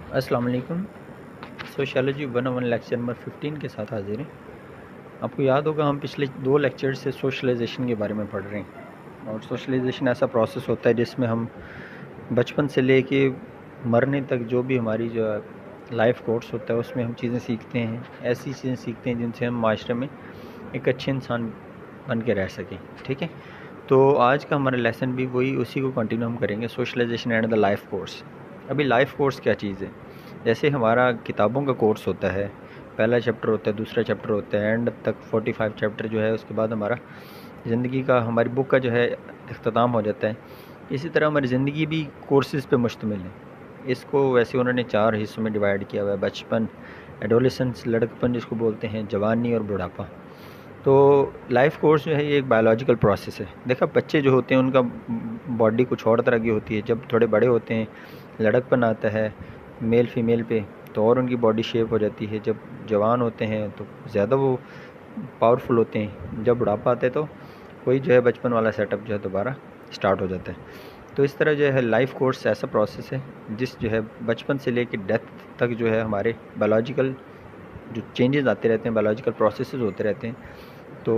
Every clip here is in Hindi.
अस्सलाम वालेकुम। सोशियोलॉजी 101 लेक्चर नंबर 15 के साथ हाजिर हैं। आपको याद होगा हम पिछले 2 लेक्चर से सोशलाइजेशन के बारे में पढ़ रहे हैं। और सोशलाइजेशन ऐसा प्रोसेस होता है जिसमें हम बचपन से लेके मरने तक जो भी हमारी जो लाइफ कोर्स होता है उसमें हम चीज़ें सीखते हैं, ऐसी चीज़ें सीखते हैं जिनसे हम माशरे में एक अच्छे इंसान बन के रह सकें। ठीक है, तो आज का हमारा लेसन भी वही उसी को कंटिन्यू हम करेंगे, socialization and the life course. अभी लाइफ कोर्स क्या चीज़ है? जैसे हमारा किताबों का कोर्स होता है, पहला चैप्टर होता है, दूसरा चैप्टर होता है, एंड तक 45 चैप्टर जो है, उसके बाद हमारा ज़िंदगी का, हमारी बुक का जो है इख्तिताम हो जाता है। इसी तरह हमारी ज़िंदगी भी कोर्सेज़ पे मुश्तमिल है। इसको वैसे उन्होंने 4 हिस्सों में डिवाइड किया हुआ है: बचपन, एडोलेसेंस, लड़कपन जिसको बोलते हैं, जवानी और बुढ़ापा। तो लाइफ कोर्स जो है ये एक बायोलॉजिकल प्रोसेस है। देखा, बच्चे जो होते हैं उनका बॉडी कुछ और तरह की होती है। जब थोड़े बड़े होते हैं, लड़कपन आता है मेल फीमेल पे, तो और उनकी बॉडी शेप हो जाती है। जब जवान होते हैं तो ज़्यादा वो पावरफुल होते हैं। जब बुढ़ापा आता है तो वही जो है बचपन वाला सेटअप जो है दोबारा स्टार्ट हो जाता है। तो इस तरह जो है लाइफ कोर्स ऐसा प्रोसेस है जिस जो है बचपन से लेकर डेथ तक जो है हमारे बायोलॉजिकल जो चेंजेस आते रहते हैं, बायोलॉजिकल प्रोसेसेस होते रहते हैं, तो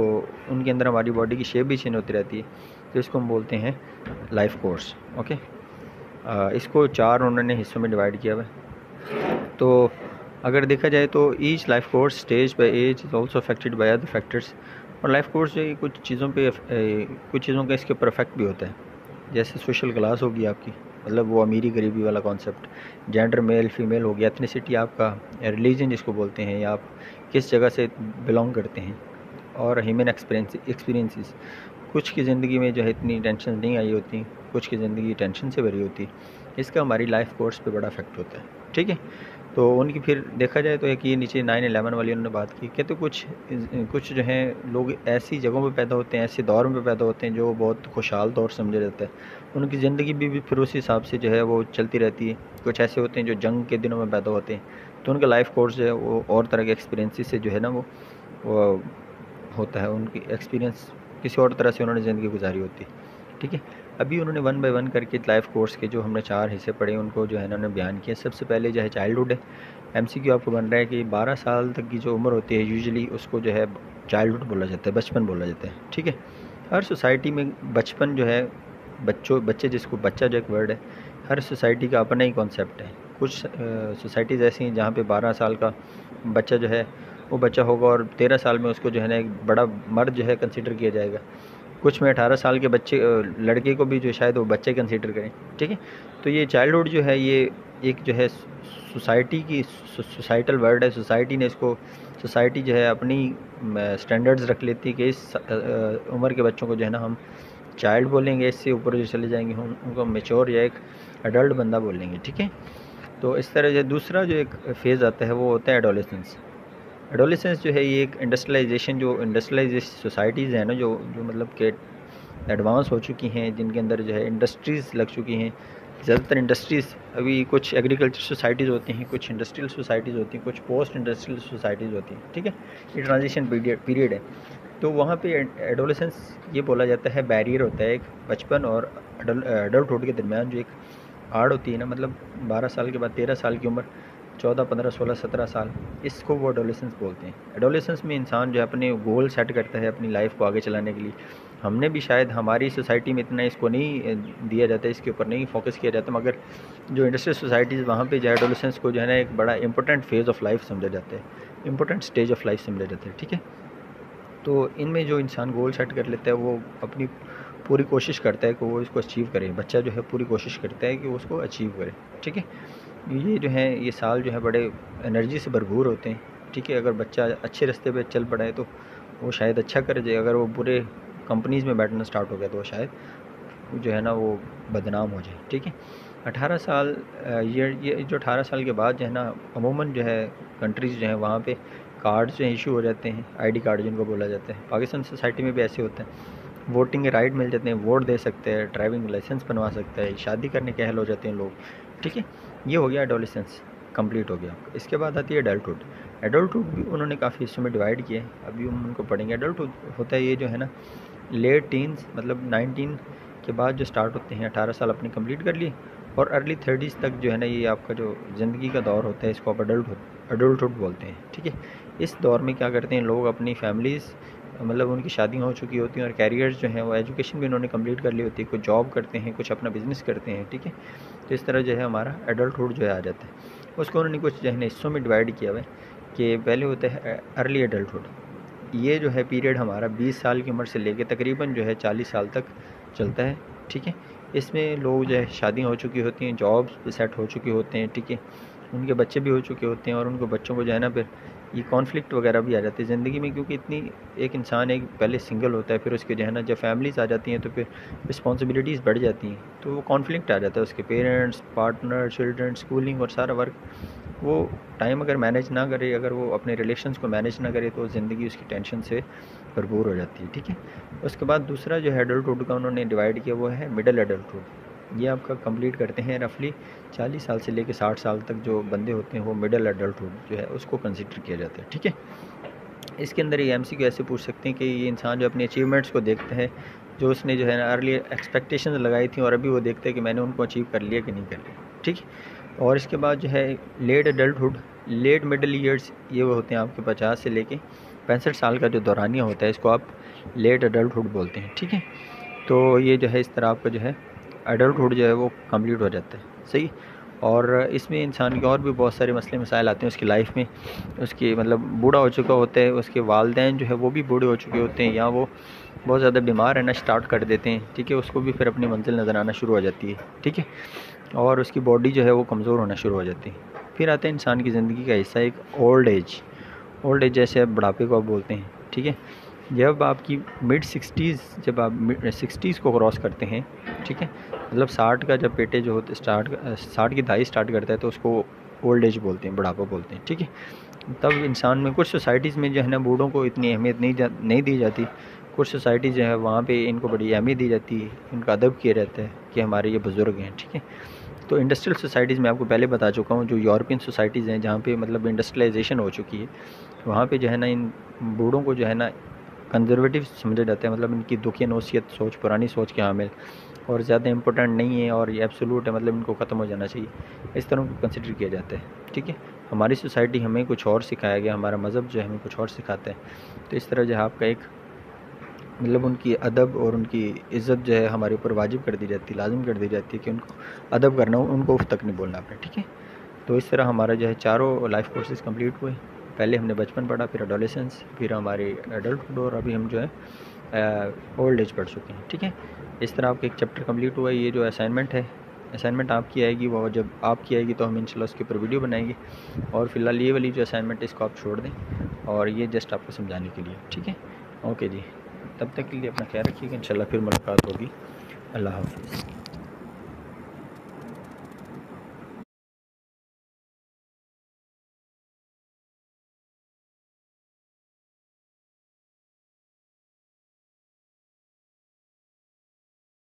उनके अंदर हमारी बॉडी की शेप भी चेंज होती रहती है। तो इसको हम बोलते हैं लाइफ कोर्स। ओके, इसको 4 उन्होंने हिस्सों में डिवाइड किया हुआ है। तो अगर देखा जाए तो each life course stage by age is also affected by other factors. और लाइफ कोर्स जो है कुछ चीज़ों पे कुछ चीज़ों का इसके ऊपर इफेक्ट भी होता है। जैसे सोशल क्लास होगी आपकी, मतलब वो अमीरी गरीबी वाला कॉन्सेप्ट, जेंडर मेल फीमेल हो गया, एथनिसिटी आपका, रिलीजन जिसको बोलते हैं, या आप किस जगह से बिलोंग करते हैं, और ह्यूमन एक्सपीरियंसेस। कुछ की ज़िंदगी में जो है इतनी टेंशन नहीं आई होती, कुछ की ज़िंदगी टेंशन से भरी होती। इसका हमारी लाइफ कोर्स पे बड़ा इफेक्ट होता है। ठीक है, तो उनकी फिर देखा जाए तो एक ये नीचे 9/11 वाली उन्होंने बात की, कहते कुछ कुछ जो हैं लोग ऐसी जगहों पे पैदा होते हैं, ऐसे दौर में पैदा होते हैं जो बहुत खुशहाल दौर समझा जाता है। उनकी ज़िंदगी भी फिर उस हिसाब से जो है वो चलती रहती है। कुछ ऐसे होते हैं जो जंग के दिनों में पैदा होते हैं, तो उनका लाइफ कोर्स जो है वो और तरह के एक्सपीरियंसेस से जो है ना वो होता है। उनकी एक्सपीरियंस किसी और तरह से उन्होंने ज़िंदगी गुजारी होती है। ठीक है, अभी उन्होंने 1 बाय 1 करके लाइफ कोर्स के जो हमने 4 हिस्से पढ़े उनको जो है ना उन्होंने बयान किया। सबसे पहले जो है चाइल्डहुड है। एमसीक्यू आपको बन रहा है कि 12 साल तक की जो उम्र होती है यूजुअली उसको जो है चाइल्डहुड बोला जाता है, बचपन बोला जाता है। ठीक है, हर सोसाइटी में बचपन जो है, बच्चे जिसको बच्चा जो एक वर्ड है, हर सोसाइटी का अपना ही कॉन्सेप्ट है। कुछ सोसाइटीज़ ऐसी हैं जहाँ पे 12 साल का बच्चा जो है वो बच्चा होगा और 13 साल में उसको जो है ना एक बड़ा मर्द जो है कंसिडर किया जाएगा। कुछ में 18 साल के बच्चे लड़के को भी जो शायद वो बच्चे कंसिडर करें। ठीक है, तो ये चाइल्डहुड जो है ये एक जो है सोसाइटी की सोसाइटल वर्ड है। सोसाइटी ने इसको, सोसाइटी जो है अपनी स्टैंडर्ड्स रख लेती है कि इस उम्र के बच्चों को जो है ना हम चाइल्ड बोलेंगे, इससे ऊपर जो चले जाएंगे हम उनको मेच्योर या एक एडल्ट बंदा बोलेंगे। ठीक है, तो इस तरह जो दूसरा जो एक फेज़ आता है वो होता है एडोलेसेंस। एडोलेसेंस जो है ये एक इंडस्ट्रियलाइजेशन, जो इंडस्ट्रियलाइज सोसाइटीज़ हैं ना, जो जो मतलब कि एडवांस हो चुकी हैं, जिनके अंदर जो है इंडस्ट्रीज़ लग चुकी हैं। ज़्यादातर इंडस्ट्रीज़ अभी कुछ एग्रीकल्चर सोसाइटीज़ होती हैं, कुछ इंडस्ट्रियल सोसाइटीज़ होती हैं, कुछ पोस्ट इंडस्ट्रियल सोसाइटीज़ होती हैं। ठीक है, ये ट्रांजिशन पीरियड है। तो वहाँ पे एडोलेसेंस ये बोला जाता है बैरियर होता है एक बचपन और एडल्टहुड के दरमियान जो एक आड़ होती है ना, मतलब 12 साल के बाद 13 साल की उम्र, 14, 15, 16, 17 साल, इसको वो एडोलेसेंस बोलते हैं। एडोलेसेंस में इंसान जो है अपने गोल सेट करता है अपनी लाइफ को आगे चलाने के लिए। हमने भी शायद हमारी सोसाइटी में इतना इसको नहीं दिया जाता है, इसके ऊपर नहीं फोकस किया जाता, मगर जो इंडस्ट्रियल सोसाइटीज़ वहाँ पे जो एडोलेसेंस को जो है ना एक बड़ा इंपॉर्टेंट फेज़ ऑफ लाइफ समझा जाता है, इंपॉर्टेंट स्टेज ऑफ लाइफ समझा जाता है। ठीक है, तो इनमें जो इंसान गोल सेट कर लेता है वो अपनी पूरी कोशिश करता है कि वो इसको अचीव करे। बच्चा जो है पूरी कोशिश करता है कि वो उसको अचीव करे। ठीक है, ये जो है ये साल जो है बड़े एनर्जी से भरपूर होते हैं। ठीक है, अगर बच्चा अच्छे रास्ते पे चल पड़ा है तो वो शायद अच्छा कर जाए। अगर वो बुरे कंपनीज़ में बैठना स्टार्ट हो गया तो वो शायद जो है ना वो बदनाम हो जाए। ठीक है, 18 साल ये जो 18 साल के बाद जो है ना अमूमन जो है कंट्रीज़ जो हैं वहाँ पे कार्ड्स जो हैं इशू हो जाते हैं, आईडी कार्ड जिनको बोला जाता है। पाकिस्तान सोसाइटी में भी ऐसे होता है, वोटिंग के राइट मिल जाते हैं, वोट दे सकते हैं, ड्राइविंग लाइसेंस बनवा सकते हैं, शादी करने के अहल हो जाते हैं लोग। ठीक है, ये हो गया एडोलेसेंस, कंप्लीट हो गया। इसके बाद आती है एडल्टहुड। एडल्टहुड भी उन्होंने काफ़ी हिस्सों में डिवाइड किए हैं, अभी हम उनको पढ़ेंगे। एडल्टहुड होता है ये जो है ना लेट टीन्स, मतलब 19 के बाद जो स्टार्ट होते हैं, 18 साल अपनी कंप्लीट कर लिए और अर्ली 30s तक जो है ना, ये आपका जो ज़िंदगी का दौर होता है, इसको आप अडल्टहुड बोलते हैं, ठीक है। इस दौर में क्या करते हैं लोग, अपनी फैमिलीज़ मतलब उनकी शादी हो चुकी होती हैं और कैरियर्स जो हैं वो एजुकेशन भी उन्होंने कंप्लीट कर ली होती है, कुछ जॉब करते हैं, कुछ अपना बिज़नेस करते हैं, ठीक है। तो इस तरह जो है हमारा एडल्टहुड जो है आ जाता है। उसको उन्होंने कुछ जो है ना हिस्सों में डिवाइड किया हुआ है कि पहले होता है अर्ली एडल्टहुड। ये जो है पीरियड हमारा 20 साल की उम्र से लेके तकरीबन जो है 40 साल तक चलता है, ठीक है। इसमें लोग जो है शादी हो चुकी होती हैं, जॉब्स पे सेट हो चुके होते हैं, ठीक है। उनके बच्चे भी हो चुके होते हैं और उनको बच्चों को जो है ना फिर ये कॉन्फ्लिक्ट वगैरह भी आ जाती है ज़िंदगी में, क्योंकि इतनी एक इंसान एक पहले सिंगल होता है, फिर उसके जो है ना जब फैमिलीज़ आ जाती हैं तो फिर रिस्पॉन्सिबिलिटीज़ बढ़ जाती हैं, तो वो कॉन्फ्लिक्ट आ जाता है उसके पेरेंट्स, पार्टनर, चिल्ड्रन, स्कूलिंग और सारा वर्क। वो टाइम अगर मैनेज ना करे, अगर वो अपने रिलेशंस को मैनेज ना करे, तो ज़िंदगी उसकी टेंशन से भरपूर हो जाती है, ठीक है। उसके बाद दूसरा जो है एडल्टहुड का उन्होंने डिवाइड किया वो है मिडिल एडल्टहुड। ये आपका कंप्लीट करते हैं रफली 40 साल से लेकर 60 साल तक जो बंदे होते हैं वो मिडिल एडल्टहुड जो है उसको कंसिडर किया जाता है, ठीक है। इसके अंदर ये एमसीक्यू ऐसे पूछ सकते हैं कि ये इंसान जो अपने अचीवमेंट्स को देखता है, जो उसने जो है ना अर्ली एक्सपेक्टेशंस लगाई थी और अभी वो देखता है कि मैंने उनको अचीव कर लिया कि नहीं कर लिया, ठीक है। और इसके बाद जो है late adulthood, late middle years, ये वो होते हैं आपके 50 से लेके 65 साल का जो दौरानिया होता है, इसको आप लेट एडल्टहुड बोलते हैं, ठीक है। तो ये जो है इस तरह आपका जो है एडल्टहुड जो है वो कंप्लीट हो जाता है, सही। और इसमें इंसान के और भी बहुत सारे मसले मसाइल आते हैं उसकी लाइफ में। उसकी मतलब बूढ़ा हो चुका होता है, उसके वालिदैन जो है वो भी बूढ़े हो चुके होते हैं, या वो बहुत ज़्यादा बीमार रहना स्टार्ट कर देते हैं, ठीक है। उसको भी फिर अपनी मंजिल नज़र आना शुरू हो जाती है, ठीक है। और उसकी बॉडी जो है वो कमज़ोर होना शुरू हो जाती है। फिर आता है इंसान की ज़िंदगी का हिस्सा एक ओल्ड एज। ओल्ड एज जैसे आप बुढ़ापे को आप बोलते हैं, ठीक है। जब आपकी मिड 60s, जब आप मिड 60s को क्रॉस करते हैं, ठीक है, मतलब 60 का जब पेटे जो होते 60 की दाई स्टार्ट करता है तो उसको ओल्ड एज बोलते हैं, बुढ़ापा बोलते हैं, ठीक है। तब इंसान में कुछ सोसाइटीज़ में जो है ना बूढ़ों को इतनी अहमियत नहीं दी जाती। कुछ सोसाइटी जो है वहाँ पे इनको बड़ी अहमियत दी जाती है, इनका अदब किया जाता है कि हमारे ये बुज़ुर्ग हैं, ठीक है। तो इंडस्ट्रियल सोसाइटीज़ में आपको पहले बता चुका हूँ, जो यूरोपियन सोसाइटीज़ हैं जहाँ पे मतलब इंडस्ट्रियलाइजेशन हो चुकी है, वहाँ पे जो है ना इन बूढ़ों को जो है ना कंजर्वेटिव समझा जाता है, मतलब इनकी दुखी नौसियत सोच, पुरानी सोच के हामिल, और ज़्यादा इंपॉर्टेंट नहीं है और ये एब्सोल्यूट है, मतलब इनको ख़त्म हो जाना चाहिए, इस तरह को कंसिडर किया जाता है, ठीक है। हमारी सोसाइटी हमें कुछ और सिखाया गया, हमारा मज़हब जो है हमें कुछ और सिखाता है। तो इस तरह जो है आपका एक मतलब उनकी अदब और उनकी इज़्ज़त जो है हमारे ऊपर वाजिब कर दी जाती है, लाजिम कर दी जाती है कि उनको अदब करना हो, उनको उफ़ तक नहीं बोलना आपने, ठीक है। तो इस तरह हमारा जो है चारों लाइफ कोर्सेज़ कंप्लीट हुए। पहले हमने बचपन पढ़ा, फिर एडोलेसेंस, फिर हमारी एडल्टहुड, और अभी हम जो है ओल्ड एज पढ़ चुके हैं, ठीक है। इस तरह आपका एक चैप्टर कंप्लीट हुआ। ये जो असाइनमेंट है, असाइनमेंट आपकी आएगी, वो जब आपकी आएगी तो हम इंशाल्लाह उसके ऊपर वीडियो बनाएंगे। और फिलहाल ये वाली जो असाइनमेंट है इसको आप छोड़ दें, और ये जस्ट आपको समझाने के लिए, ठीक है। ओके जी, तब तक के लिए अपना ख्याल रखिएगा, इंशाल्लाह फिर मुलाकात होगी। अल्लाह हाफ़िज़।